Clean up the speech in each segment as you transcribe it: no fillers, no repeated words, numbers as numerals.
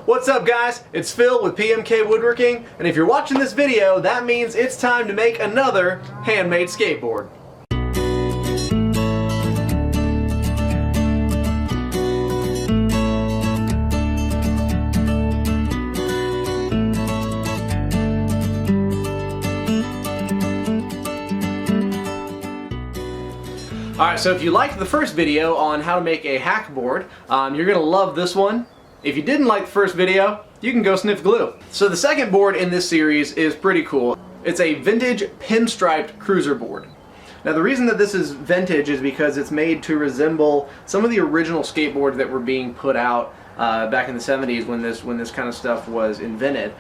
What's up guys? It's Phil with PMK Woodworking, and if you're watching this video, that means it's time to make another handmade skateboard. Alright, so if you liked the first video on how to make a hack board, you're going to love this one. If you didn't like the first video, you can go sniff glue. So the second board in this series is pretty cool. It's a vintage pinstriped cruiser board. Now the reason that this is vintage is because it's made to resemble some of the original skateboards that were being put out back in the 70s when this kind of stuff was invented.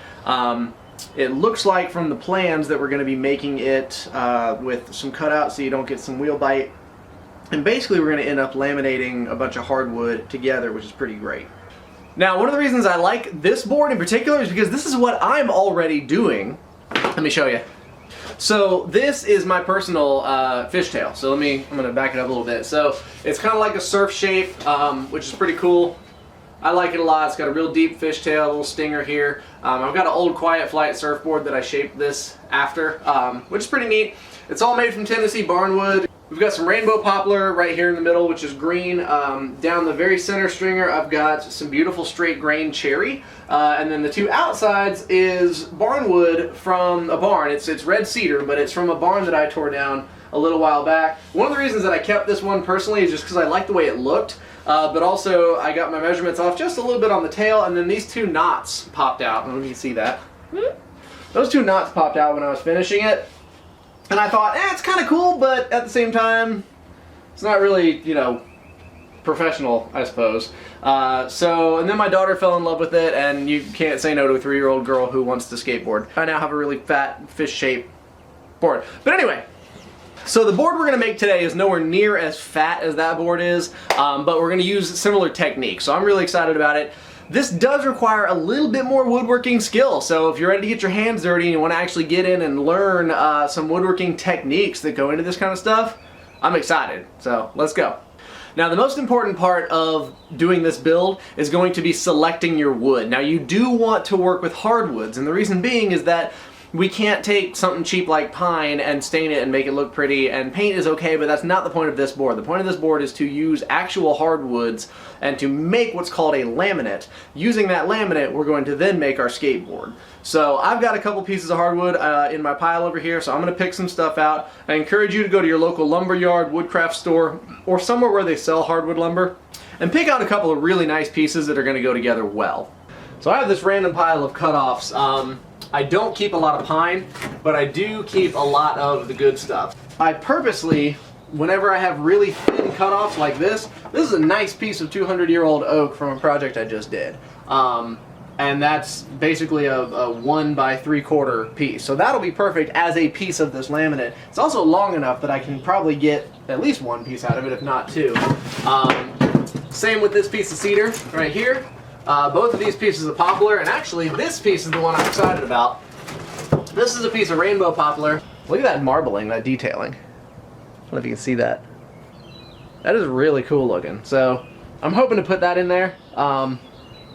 It looks like from the plans that we're going to be making it with some cutouts so you don't get some wheel bite. And basically we're going to end up laminating a bunch of hardwood together, which is pretty great. Now one of the reasons I like this board in particular is because this is what I'm already doing. Let me show you. So this is my personal fishtail. So I'm going to back it up a little bit. So it's kind of like a surf shape, which is pretty cool. I like it a lot. It's got a real deep fishtail, a little stinger here. I've got an old Quiet Flight surfboard that I shaped this after, which is pretty neat. It's all made from Tennessee barnwood. We've got some rainbow poplar right here in the middle, which is green. Down the very center stringer, I've got some beautiful straight grain cherry. And then the two outsides is barnwood from a barn. It's red cedar, but it's from a barn that I tore down a little while back. One of the reasons that I kept this one personally is just because I like the way it looked. But also, I got my measurements off just a little bit on the tail, and then these two knots popped out. I don't know if you can see that. Those two knots popped out when I was finishing it. And I thought, it's kind of cool, but at the same time, it's not really, you know, professional, I suppose. And then my daughter fell in love with it, and you can't say no to a 3-year-old girl who wants to skateboard. I now have a really fat fish-shaped board. But anyway, so the board we're going to make today is nowhere near as fat as that board is, but we're going to use similar techniques. So I'm really excited about it. This does require a little bit more woodworking skill, so if you're ready to get your hands dirty and you want to actually get in and learn some woodworking techniques that go into this kind of stuff, I'm excited. So let's go. Now the most important part of doing this build is going to be selecting your wood. Now you do want to work with hardwoods, and the reason being is that we can't take something cheap like pine and stain it and make it look pretty, and paint is okay, but that's not the point of this board. The point of this board is to use actual hardwoods and to make what's called a laminate. Using that laminate, we're going to then make our skateboard. So I've got a couple pieces of hardwood in my pile over here, so I'm going to pick some stuff out. I encourage you to go to your local lumber yard, woodcraft store, or somewhere where they sell hardwood lumber, and pick out a couple of really nice pieces that are going to go together well. So I have this random pile of cutoffs. I don't keep a lot of pine, but I do keep a lot of the good stuff. I purposely, whenever I have really thin cutoffs like this is a nice piece of 200-year-old oak from a project I just did. And that's basically a 1 by 3/4 piece. So that'll be perfect as a piece of this laminate. It's also long enough that I can probably get at least one piece out of it, if not two. Same with this piece of cedar right here. Both of these pieces of poplar, and actually this piece is the one I'm excited about. This is a piece of rainbow poplar. Look at that marbling, that detailing. I don't know if you can see that. That is really cool looking. So I'm hoping to put that in there.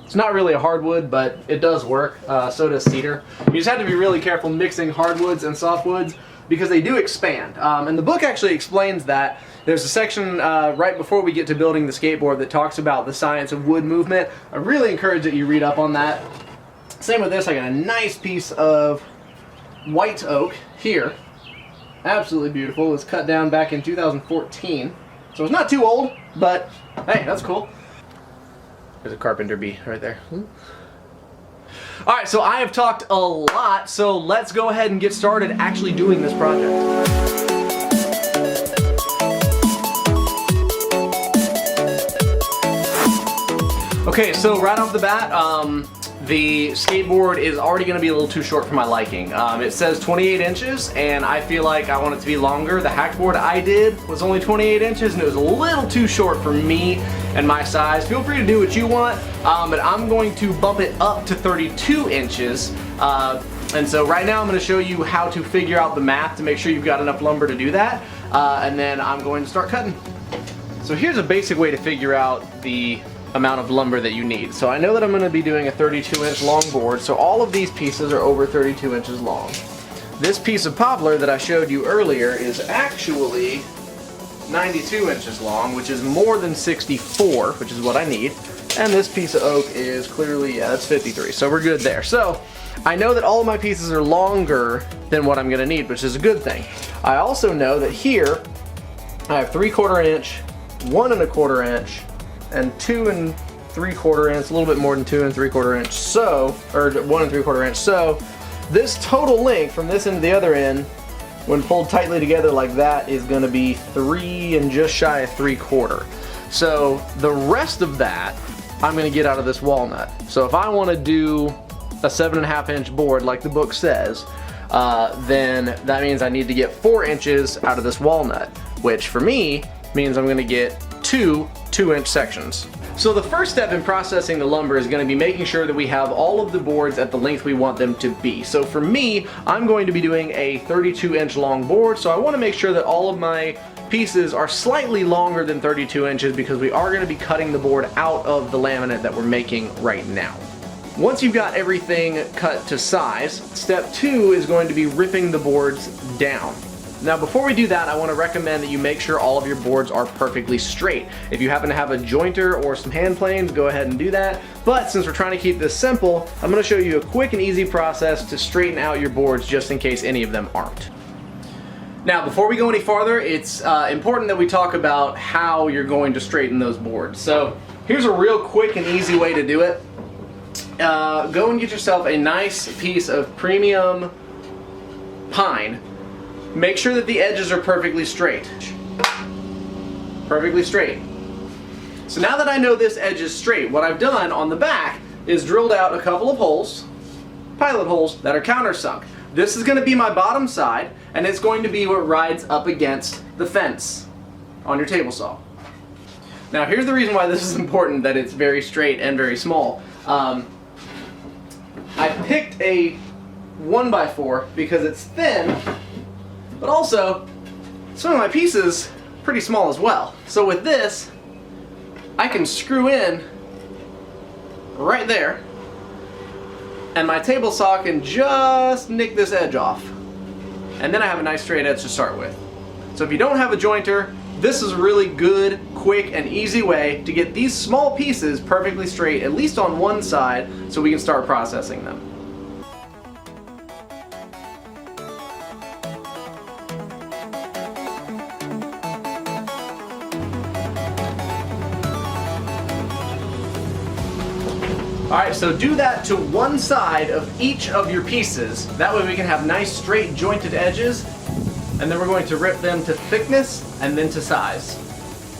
It's not really a hardwood, but it does work. So does cedar. You just have to be really careful mixing hardwoods and softwoods because they do expand. And the book actually explains that. There's a section right before we get to building the skateboard that talks about the science of wood movement. I really encourage that you read up on that. Same with this, I got a nice piece of white oak here. Absolutely beautiful. It was cut down back in 2014. So it's not too old, but hey, that's cool. There's a carpenter bee right there. Alright, so I have talked a lot, so let's go ahead and get started actually doing this project. Okay, so right off the bat, the skateboard is already going to be a little too short for my liking. It says 28 inches, and I feel like I want it to be longer. The hack board I did was only 28 inches, and it was a little too short for me and my size. Feel free to do what you want, but I'm going to bump it up to 32 inches. And so right now I'm going to show you how to figure out the math to make sure you've got enough lumber to do that, and then I'm going to start cutting. So here's a basic way to figure out the amount of lumber that you need. So I know that I'm going to be doing a 32-inch long board, so all of these pieces are over 32 inches long. This piece of poplar that I showed you earlier is actually 92 inches long, which is more than 64, which is what I need. And this piece of oak is clearly, yeah, that's 53, so we're good there. So I know that all of my pieces are longer than what I'm going to need, which is a good thing. I also know that here I have 3/4 inch, 1 1/4 inch, and 2 3/4 inch, a little bit more than 2 3/4 inch, so, or 1 3/4 inch. So this total length from this end to the other end, when pulled tightly together like that, is going to be 3 and just shy of 3/4. So the rest of that I'm going to get out of this walnut. So if I want to do a 7.5 inch board like the book says, then that means I need to get 4 inches out of this walnut, which for me means I'm going to get 2 2-inch sections. So the first step in processing the lumber is going to be making sure that we have all of the boards at the length we want them to be. So for me, I'm going to be doing a 32-inch long board, so I want to make sure that all of my pieces are slightly longer than 32 inches because we are going to be cutting the board out of the laminate that we're making right now. Once you've got everything cut to size, step 2 is going to be ripping the boards down. Now before we do that, I want to recommend that you make sure all of your boards are perfectly straight. If you happen to have a jointer or some hand planes, go ahead and do that. But since we're trying to keep this simple, I'm going to show you a quick and easy process to straighten out your boards just in case any of them aren't. Now before we go any farther, it's important that we talk about how you're going to straighten those boards. So here's a real quick and easy way to do it. Go and get yourself a nice piece of premium pine. Make sure that the edges are perfectly straight. Perfectly straight. So now that I know this edge is straight, what I've done on the back is drilled out a couple of holes, pilot holes, that are countersunk. This is going to be my bottom side, and it's going to be what rides up against the fence on your table saw. Now here's the reason why this is important, that it's very straight and very small. I picked a 1x4 because it's thin, but also some of my pieces are pretty small as well. So with this, I can screw in right there, and my table saw can just nick this edge off. And then I have a nice straight edge to start with. So if you don't have a jointer, this is a really good, quick, and easy way to get these small pieces perfectly straight, at least on one side, so we can start processing them. Alright, so do that to one side of each of your pieces. That way we can have nice straight jointed edges, and then we're going to rip them to thickness and then to size.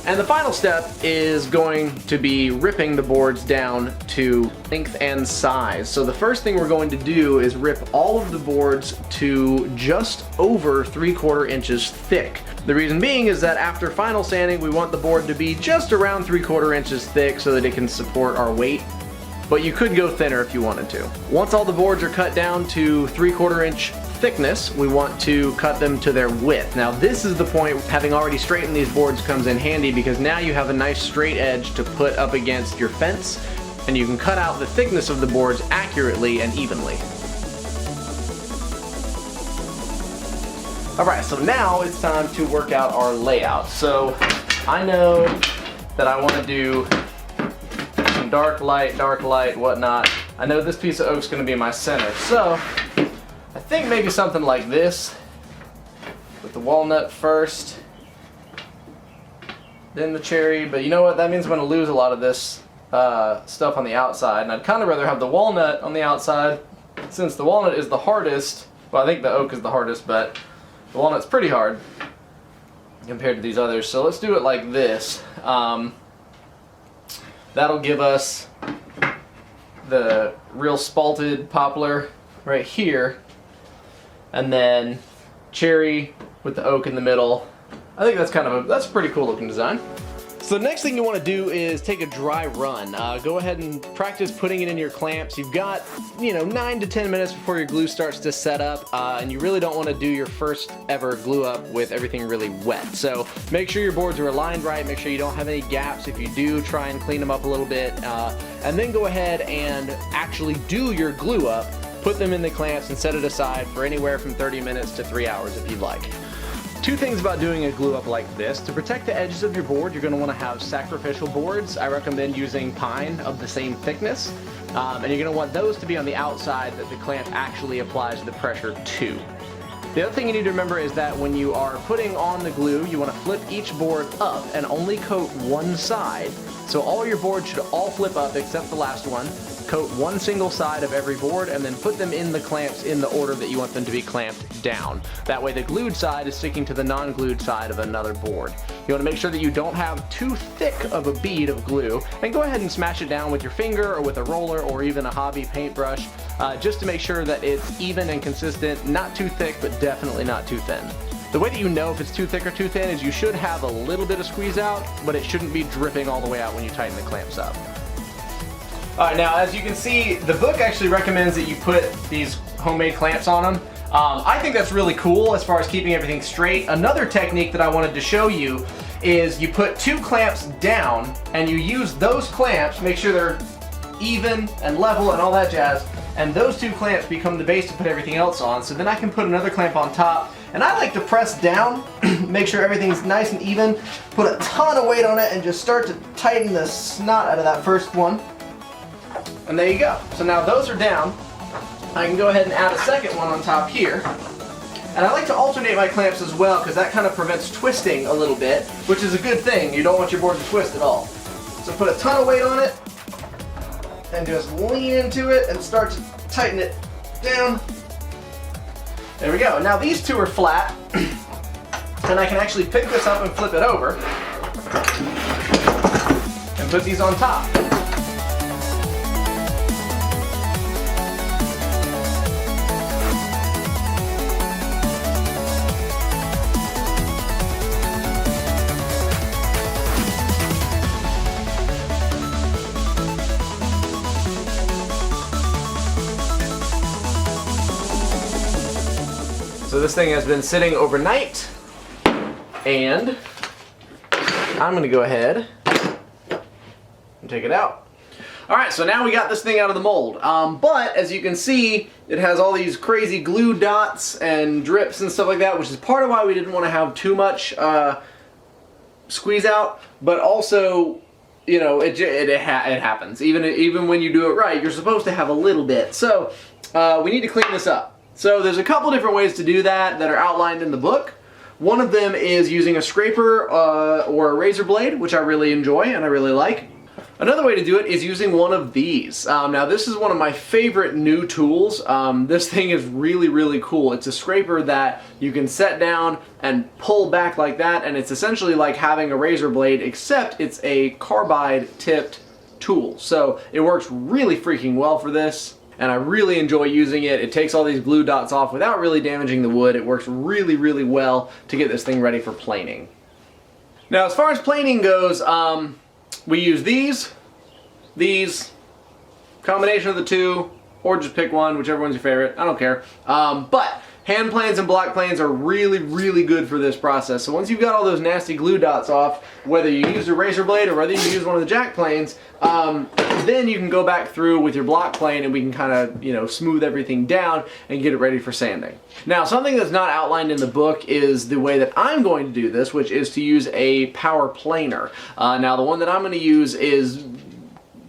And the final step is going to be ripping the boards down to length and size. So the first thing we're going to do is rip all of the boards to just over 3/4 inches thick. The reason being is that after final sanding, we want the board to be just around 3/4 inches thick so that it can support our weight. But you could go thinner if you wanted to. Once all the boards are cut down to 3/4 inch thickness, we want to cut them to their width. Now this is the point, having already straightened these boards comes in handy, because now you have a nice straight edge to put up against your fence, and you can cut out the thickness of the boards accurately and evenly. Alright, so now it's time to work out our layout. So I know that I want to do some dark light, whatnot. I know this piece of oak is going to be my center, so I think maybe something like this, with the walnut first, then the cherry. But you know what, that means I'm going to lose a lot of this stuff on the outside, and I'd kind of rather have the walnut on the outside, since the walnut is the hardest. Well, I think the oak is the hardest, but the walnut's pretty hard compared to these others. So let's do it like this. That'll give us the real spalted poplar right here, and then cherry with the oak in the middle. I think that's a pretty cool looking design. So the next thing you want to do is take a dry run. Go ahead and practice putting it in your clamps. You've got, 9 to 10 minutes before your glue starts to set up, and you really don't want to do your first ever glue up with everything really wet. So make sure your boards are aligned right, make sure you don't have any gaps. If you do, try and clean them up a little bit, and then go ahead and actually do your glue up. Put them in the clamps and set it aside for anywhere from 30 minutes to 3 hours if you'd like. Two things about doing a glue up like this. To protect the edges of your board, you're going to want to have sacrificial boards. I recommend using pine of the same thickness, and you're going to want those to be on the outside that the clamp actually applies the pressure to. The other thing you need to remember is that when you are putting on the glue, you want to flip each board up and only coat one side. So all your boards should all flip up except the last one. Coat one single side of every board and then put them in the clamps in the order that you want them to be clamped down. That way the glued side is sticking to the non-glued side of another board. You want to make sure that you don't have too thick of a bead of glue, and go ahead and smash it down with your finger or with a roller or even a hobby paintbrush, just to make sure that it's even and consistent, not too thick but definitely not too thin. The way that you know if it's too thick or too thin is you should have a little bit of squeeze out, but it shouldn't be dripping all the way out when you tighten the clamps up. Alright, now as you can see, the book actually recommends that you put these homemade clamps on them. I think that's really cool as far as keeping everything straight. Another technique that I wanted to show you is you put 2 clamps down and you use those clamps, make sure they're even and level and all that jazz, and those 2 clamps become the base to put everything else on. So then I can put another clamp on top, and I like to press down, make sure everything's nice and even, put a ton of weight on it and just start to tighten the snot out of that first one. And there you go. So now those are down. I can go ahead and add a second one on top here. And I like to alternate my clamps as well because that kind of prevents twisting a little bit, which is a good thing. You don't want your board to twist at all. So put a ton of weight on it and just lean into it and start to tighten it down. There we go. Now these 2 are flat and I can actually pick this up and flip it over and put these on top. So this thing has been sitting overnight, and I'm going to go ahead and take it out. Alright, so now we got this thing out of the mold, but as you can see, it has all these crazy glue dots and drips and stuff like that, which is part of why we didn't want to have too much squeeze out, but also, it happens. Even when you do it right, you're supposed to have a little bit. So we need to clean this up. So there's a couple different ways to do that are outlined in the book. One of them is using a scraper or a razor blade, which I really enjoy and I really like. Another way to do it is using one of these. Now this is one of my favorite new tools. This thing is really, really cool. It's a scraper that you can set down and pull back like that, and it's essentially like having a razor blade, except it's a carbide tipped tool. So it works really freaking well for this. And I really enjoy using it. It takes all these glue dots off without really damaging the wood. It works really, really well to get this thing ready for planing. Now, as far as planing goes, we use these, combination of the 2, or just pick one, whichever one's your favorite. I don't care. But hand planes and block planes are really, really good for this process. So once you've got all those nasty glue dots off, whether you use a razor blade or whether you use one of the jack planes, then you can go back through with your block plane and we can kind of, smooth everything down and get it ready for sanding. Now, something that's not outlined in the book is the way that I'm going to do this, which is to use a power planer. Now, the one that I'm going to use is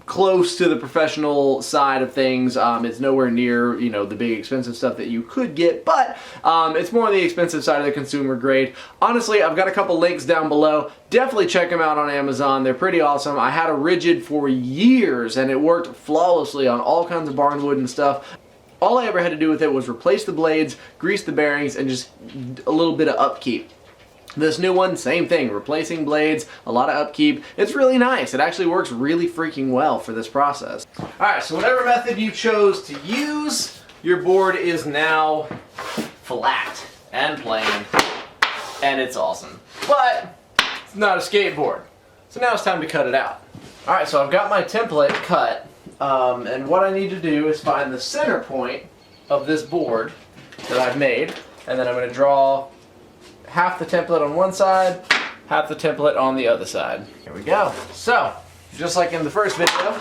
close to the professional side of things. It's nowhere near, the big expensive stuff that you could get, but it's more on the expensive side of the consumer grade. Honestly, I've got a couple links down below. Definitely check them out on Amazon. They're pretty awesome. I had a rigid for years and it worked flawlessly on all kinds of barnwood and stuff. All I ever had to do with it was replace the blades, grease the bearings, and just a little bit of upkeep. This new one, same thing, replacing blades, a lot of upkeep. It's really nice. It actually works really freaking well for this process. Alright, so whatever method you chose to use, your board is now flat and plain, and it's awesome. But it's not a skateboard. So now it's time to cut it out. Alright, so I've got my template cut, and what I need to do is find the center point of this board that I've made, and then I'm going to draw half the template on one side, half the template on the other side. Here we go. So, just like in the first video,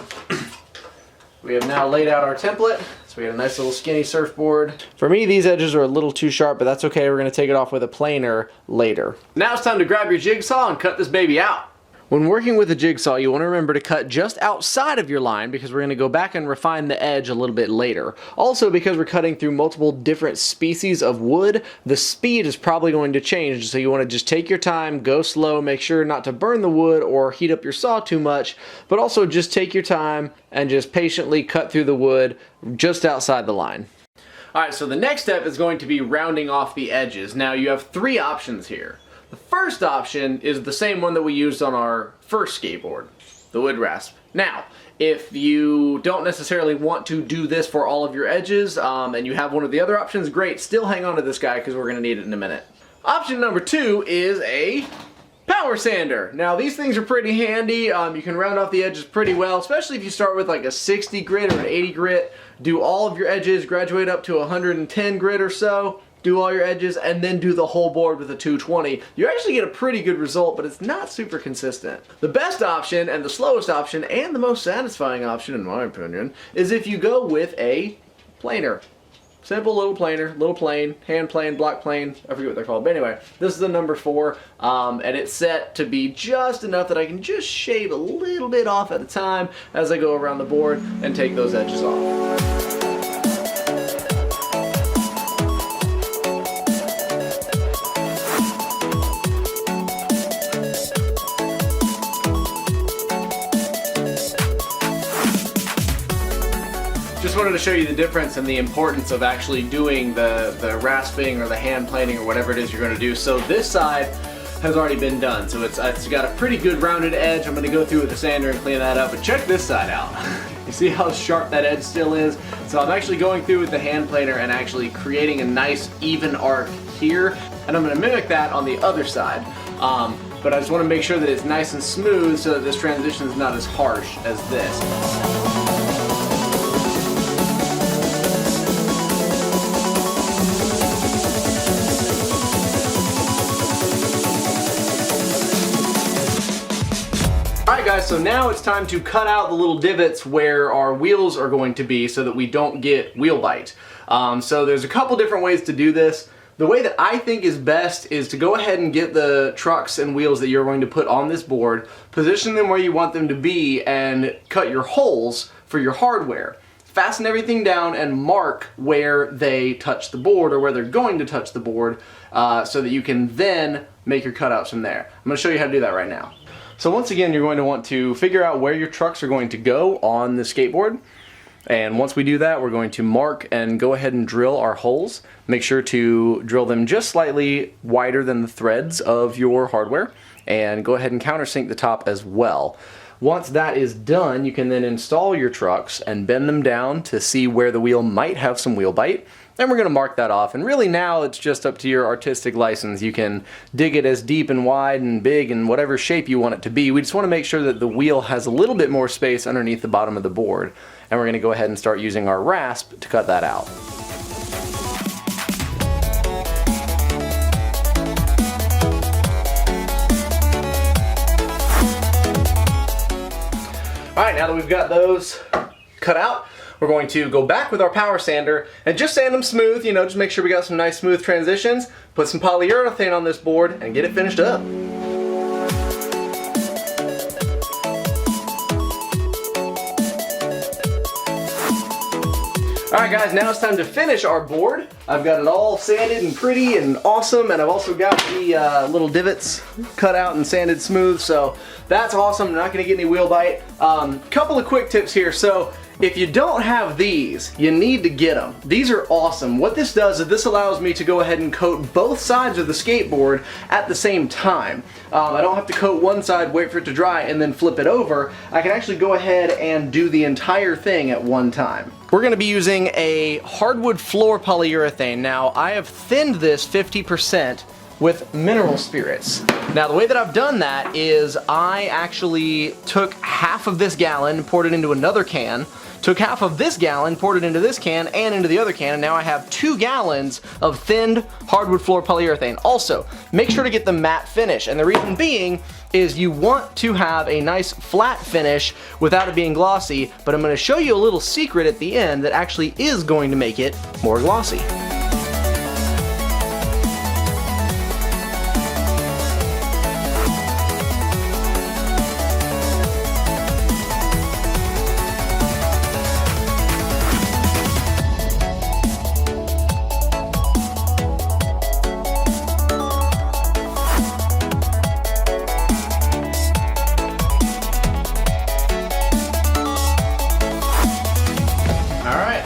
we have now laid out our template. So we got a nice little skinny surfboard. For me, these edges are a little too sharp, but that's okay. We're going to take it off with a planer later. Now it's time to grab your jigsaw and cut this baby out. When working with a jigsaw, you want to remember to cut just outside of your line because we're going to go back and refine the edge a little bit later. Also, because we're cutting through multiple different species of wood, the speed is probably going to change, so you want to just take your time, go slow, make sure not to burn the wood or heat up your saw too much, but also just take your time and just patiently cut through the wood just outside the line. Alright, so the next step is going to be rounding off the edges. Now you have three options here. The first option is the same one that we used on our first skateboard, the wood rasp. Now, if you don't necessarily want to do this for all of your edges, and you have one of the other options, great, still hang on to this guy because we're going to need it in a minute. Option number 2 is a power sander. Now these things are pretty handy. You can round off the edges pretty well, especially if you start with like a 60 grit or an 80 grit, do all of your edges, graduate up to 110 grit or so, do all your edges, and then do the whole board with a 220. You actually get a pretty good result, but it's not super consistent. The best option, and the slowest option, and the most satisfying option, in my opinion, is if you go with a planer. Simple little planer, little plane, hand plane, block plane, I forget what they're called. But anyway, this is the number 4, and it's set to be just enough that I can just shave a little bit off at a time as I go around the board and take those edges off. Just wanted to show you the difference and the importance of actually doing the rasping or the hand planing or whatever it is you're going to do. So this side has already been done, so it's got a pretty good rounded edge. I'm going to go through with the sander and clean that up, but check this side out. You see how sharp that edge still is? So I'm actually going through with the hand planer and actually creating a nice even arc here, and I'm going to mimic that on the other side. But I just want to make sure that it's nice and smooth so that this transition is not as harsh as this. Alright guys, so now it's time to cut out the little divots where our wheels are going to be so that we don't get wheel bite. So there's a couple different ways to do this. The way that I think is best is to go ahead and get the trucks and wheels that you're going to put on this board, position them where you want them to be, and cut your holes for your hardware. Fasten everything down and mark where they touch the board or where they're going to touch the board so that you can then make your cutouts from there. I'm going to show you how to do that right now. So once again, you're going to want to figure out where your trucks are going to go on the skateboard. And once we do that, we're going to mark and go ahead and drill our holes. Make sure to drill them just slightly wider than the threads of your hardware, and go ahead and countersink the top as well. Once that is done, you can then install your trucks and bend them down to see where the wheel might have some wheel bite. Then we're going to mark that off, and really now it's just up to your artistic license. You can dig it as deep and wide and big and whatever shape you want it to be. We just want to make sure that the wheel has a little bit more space underneath the bottom of the board. And we're going to go ahead and start using our rasp to cut that out. Alright, now that we've got those cut out, we're going to go back with our power sander and just sand them smooth, you know, just make sure we got some nice smooth transitions, put some polyurethane on this board, and get it finished up. Alright guys, now it's time to finish our board. I've got it all sanded and pretty and awesome, and I've also got the little divots cut out and sanded smooth, so that's awesome. I'm not going to get any wheel bite. Couple of quick tips here. So if you don't have these, you need to get them. These are awesome. What this does is this allows me to go ahead and coat both sides of the skateboard at the same time. I don't have to coat one side, wait for it to dry, and then flip it over. I can actually go ahead and do the entire thing at one time. We're going to be using a hardwood floor polyurethane. Now, I have thinned this 50% with mineral spirits. Now the way that I've done that is I actually took half of this gallon, poured it into another can, took half of this gallon, poured it into this can and into the other can, and now I have 2 gallons of thinned hardwood floor polyurethane. Also, make sure to get the matte finish, and the reason being is you want to have a nice flat finish without it being glossy, but I'm going to show you a little secret at the end that actually is going to make it more glossy.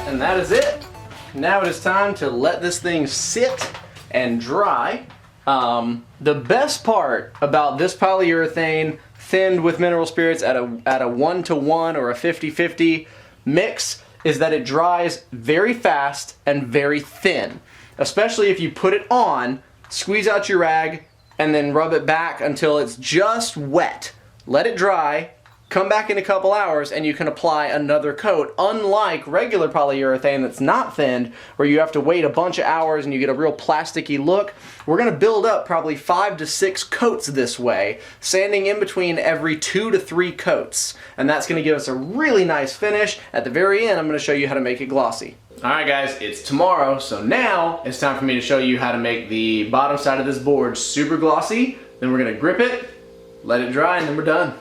And that is it. Now it is time to let this thing sit and dry. The best part about this polyurethane thinned with mineral spirits at a 1-to-1 or a 50-50 mix is that it dries very fast and very thin. Especially if you put it on, squeeze out your rag, and then rub it back until it's just wet. Let it dry. Come back in a couple hours and you can apply another coat, unlike regular polyurethane that's not thinned, where you have to wait a bunch of hours and you get a real plasticky look. We're going to build up probably 5 to 6 coats this way, sanding in between every 2 to 3 coats. And that's going to give us a really nice finish. At the very end, I'm going to show you how to make it glossy. Alright guys, it's tomorrow, so now it's time for me to show you how to make the bottom side of this board super glossy. Then we're going to grip it, let it dry, and then we're done.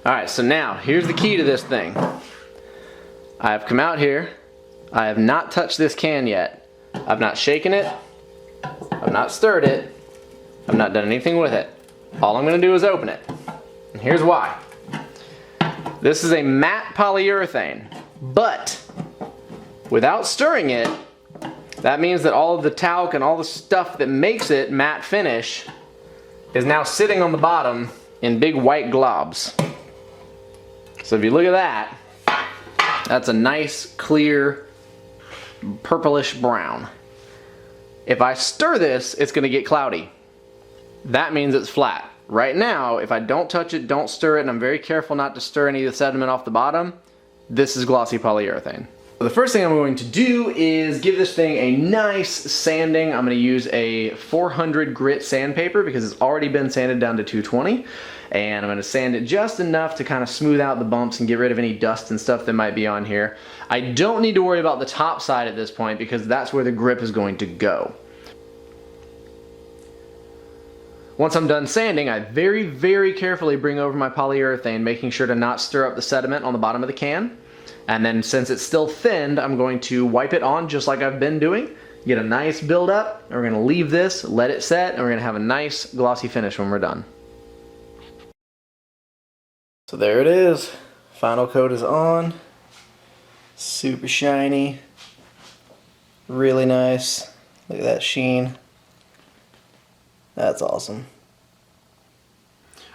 Alright, so now, here's the key to this thing. I have come out here, I have not touched this can yet. I've not shaken it, I've not stirred it, I've not done anything with it. All I'm going to do is open it. And here's why. This is a matte polyurethane, but without stirring it, that means that all of the talc and all the stuff that makes it matte finish is now sitting on the bottom in big white globs. So if you look at that, that's a nice, clear, purplish brown. If I stir this, it's going to get cloudy. That means it's flat. Right now, if I don't touch it, don't stir it, and I'm very careful not to stir any of the sediment off the bottom, this is glossy polyurethane. The first thing I'm going to do is give this thing a nice sanding. I'm going to use a 400 grit sandpaper because it's already been sanded down to 220. And I'm going to sand it just enough to kind of smooth out the bumps and get rid of any dust and stuff that might be on here. I don't need to worry about the top side at this point because that's where the grip is going to go. Once I'm done sanding, I very, very carefully bring over my polyurethane, making sure to not stir up the sediment on the bottom of the can. And then since it's still thinned, I'm going to wipe it on just like I've been doing, get a nice build up, and we're going to leave this, let it set, and we're going to have a nice glossy finish when we're done. So there it is. Final coat is on. Super shiny. Really nice. Look at that sheen. That's awesome.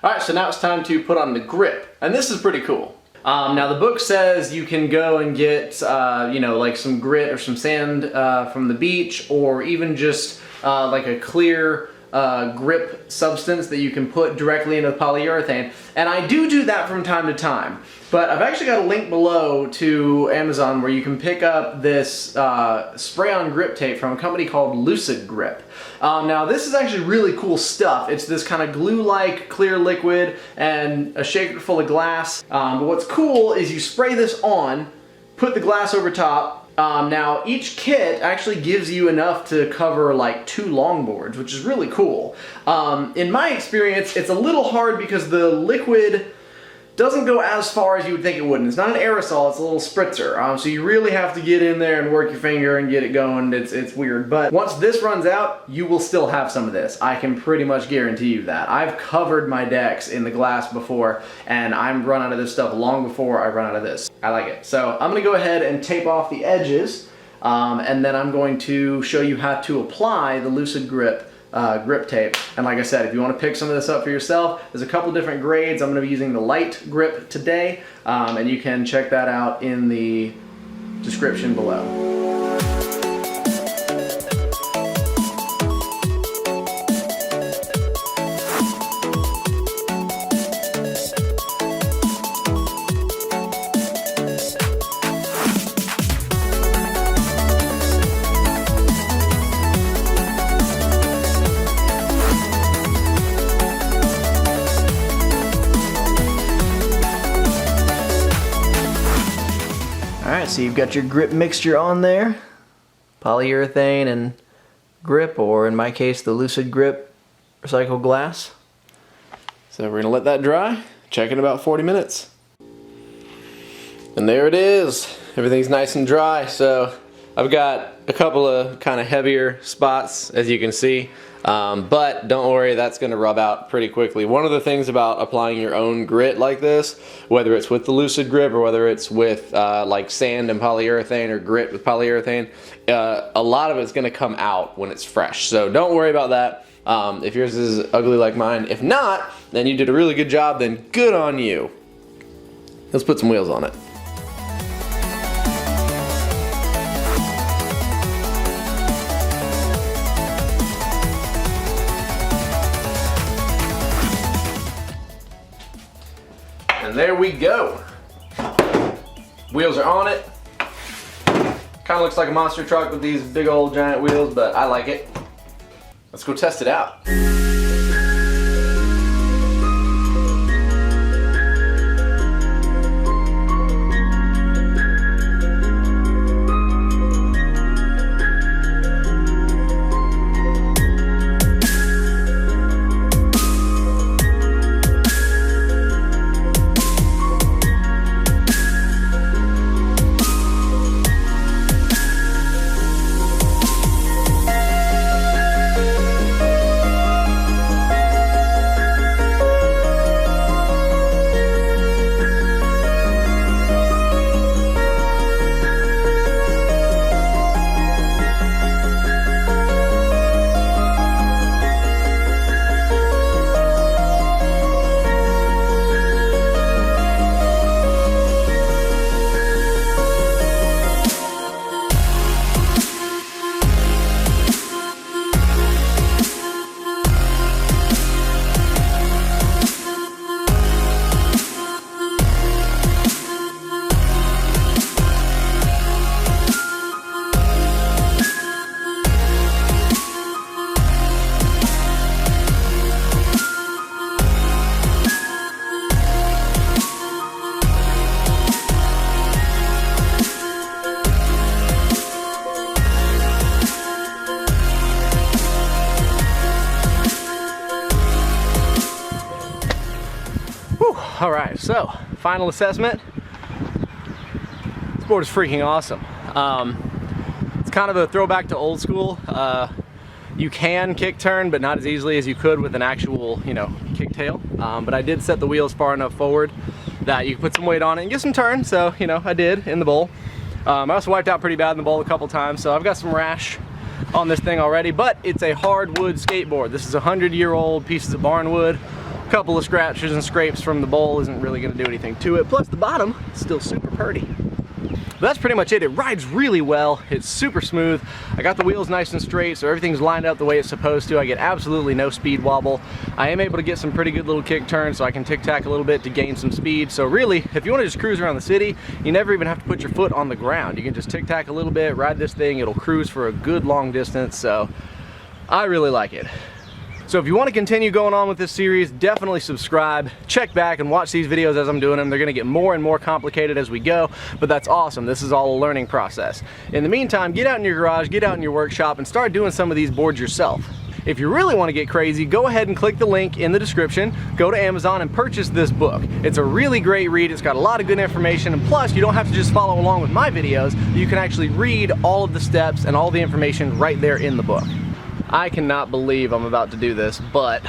Alright, so now it's time to put on the grip. And this is pretty cool. Now the book says you can go and get, you know, like some grit or some sand from the beach, or even just like a clear grip substance that you can put directly into the polyurethane. And I do that from time to time. But I've actually got a link below to Amazon where you can pick up this spray-on grip tape from a company called Lucid Grip. Now this is actually really cool stuff. It's this kind of glue-like clear liquid and a shaker full of glass. But what's cool is you spray this on, put the glass over top. Now each kit actually gives you enough to cover like 2 longboards, which is really cool. In my experience, it's a little hard because the liquid doesn't go as far as you would think it would. And it's not an aerosol, it's a little spritzer. So you really have to get in there and work your finger and get it going. It's weird. But once this runs out, you will still have some of this. I can pretty much guarantee you that. I've covered my decks in the glass before, and I've run out of this stuff long before I run out of this. I like it. So I'm gonna go ahead and tape off the edges, and then I'm going to show you how to apply the Lucid Grip grip tape. And like I said, if you want to pick some of this up for yourself, there's a couple different grades. I'm going to be using the light grip today, and you can check that out in the description below. Alright, so you've got your grip mixture on there. Polyurethane and grip, or in my case the Lucid grip recycled glass. So we're gonna let that dry, check in about 40 minutes. And there it is. Everything's nice and dry. So I've got a couple of kind of heavier spots, as you can see. But don't worry, that's going to rub out pretty quickly. One of the things about applying your own grit like this, whether it's with the Lucid grip or whether it's with like sand and polyurethane or grit with polyurethane, a lot of it's going to come out when it's fresh. So don't worry about that. If yours is ugly like mine. If not, then you did a really good job, then good on you. Let's put some wheels on it. And there we go. Wheels are on it. Kind of looks like a monster truck with these big old giant wheels, but I like it. Let's go test it out. Alright, so final assessment. This board is freaking awesome. It's kind of a throwback to old school. You can kick turn, but not as easily as you could with an actual, kick tail. But I did set the wheels far enough forward that you can put some weight on it and get some turn. So, I did in the bowl. I also wiped out pretty bad in the bowl a couple times, so I've got some rash on this thing already, but it's a hardwood skateboard. This is a 100-year-old pieces of barnwood. A couple of scratches and scrapes from the bowl isn't really going to do anything to it. Plus the bottom is still super purty. But that's pretty much it. It rides really well. It's super smooth. I got the wheels nice and straight, so everything's lined up the way it's supposed to. I get absolutely no speed wobble. I am able to get some pretty good little kick turns, so I can tic-tac a little bit to gain some speed. So really, if you want to just cruise around the city, you never even have to put your foot on the ground. You can just tic-tac a little bit, ride this thing. It'll cruise for a good long distance, so I really like it. So if you want to continue going on with this series, definitely subscribe, check back and watch these videos as I'm doing them. They're going to get more and more complicated as we go, but that's awesome. This is all a learning process. In the meantime, get out in your garage, get out in your workshop, and start doing some of these boards yourself. If you really want to get crazy, go ahead and click the link in the description, go to Amazon and purchase this book. It's a really great read, it's got a lot of good information, and plus you don't have to just follow along with my videos, you can actually read all of the steps and all the information right there in the book. I cannot believe I'm about to do this, but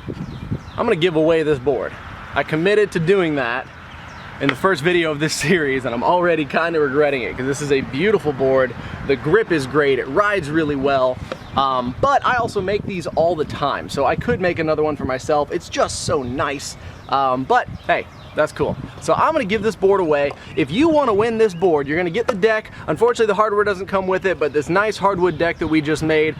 I'm gonna give away this board. I committed to doing that in the first video of this series, and I'm already kind of regretting it because this is a beautiful board. The grip is great, it rides really well, but I also make these all the time, so I could make another one for myself. It's just so nice, but hey, that's cool. So I'm gonna give this board away. If you wanna win this board, you're gonna get the deck. Unfortunately, the hardware doesn't come with it, but this nice hardwood deck that we just made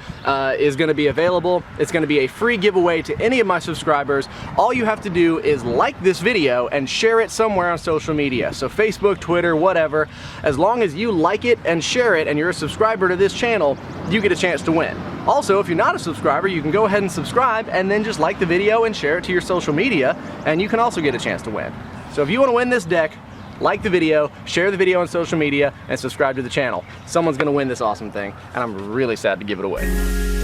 is gonna be available. It's gonna be a free giveaway to any of my subscribers. All you have to do is like this video and share it somewhere on social media. So Facebook, Twitter, whatever. As long as you like it and share it and you're a subscriber to this channel, you get a chance to win. Also, if you're not a subscriber, you can go ahead and subscribe and then just like the video and share it to your social media, and you can also get a chance to win. So if you want to win this deck, like the video, share the video on social media, and subscribe to the channel. Someone's gonna win this awesome thing, and I'm really sad to give it away.